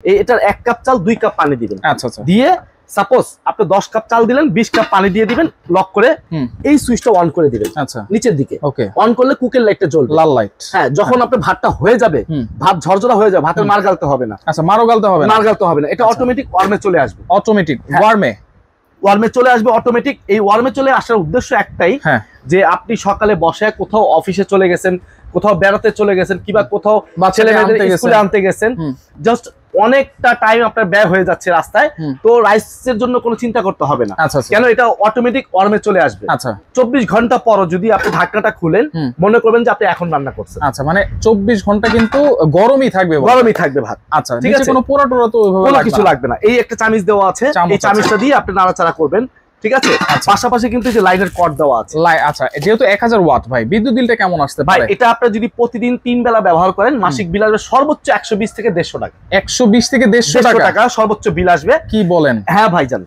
এটার 1 কাপ চাল 2 কাপ পানি দিবেন। আচ্ছা আচ্ছা। দিয়ে সাপোজ আপনি 10 কাপ চাল দিলেন, 20 কাপ পানি দিয়ে দিবেন, লক করে এই সুইচটা অন করে দিবেন। আচ্ছা, নিচের দিকে ওকে। অন করলে কুকের লাইটটা জ্বলবে, লাল লাইট। হ্যাঁ, যখন আপনার ভাতটা হয়ে যাবে, ভাত ঝরঝরা হয়ে যাবে, ভাতের মার গালতে হবে না। আচ্ছা, মারও গালতে হবে না, মার গালতে হবে না, এটা অটোমেটিক ওয়ার্মে চলে আসবে। অটোমেটিক ওয়ার্মে চলে আসবে অটোমেটিক। এই ওয়ার্মে চলে আসার উদ্দেশ্য একটাই, যে আপনি সকালে বসে কোথাও অফিসে চলে গেছেন, কোথাও বেড়াতে চলে গেছেন, কিংবা কোথাও ছেলে মেয়েদের স্কুলে আনতে গেছেন, জাস্ট অনেকটা টাইম আপনার ব্যয় হয়ে যাচ্ছে রাস্তায়, তো রাইসের জন্য কোনো চিন্তা করতে হবে না। কেন, এটা অটোমেটিক ওয়ার্মে চলে আসবে। আচ্ছা, 24 ঘন্টা পর যদি আপনি ঢাকনাটা খুলেন, মনে করবেন যে আপনি এখন রান্না করছেন। আচ্ছা, মানে 24 ঘন্টা কিন্তু গরমই থাকবে, গরমই থাকবে ভাত। আচ্ছা, ঠিক আছে, কোনো পোড়া টোড়া তো ওইভাবে কোনো কিছু লাগবে না। এই একটা চামিচ দেওয়া আছে, এই চামিচটা দিয়ে আপনি নাড়াচাড়া করবেন, ঠিক আছে। পাশাপাশি কিন্তু যে লাইনের কর্ড দেওয়া আছে। আচ্ছা, যেহেতু 1000 ওয়াট, ভাই বিদ্যুৎ বিলটা কেমন আসতে পারে? ভাই এটা আপনি যদি প্রতিদিন 3 বেলা ব্যবহার করেন, মাসিক বিল আসবে সর্বোচ্চ 120 থেকে 150 টাকা। 120 থেকে 150 টাকা সর্বোচ্চ বিল আসবে। কি বলেন? হ্যাঁ ভাইজান।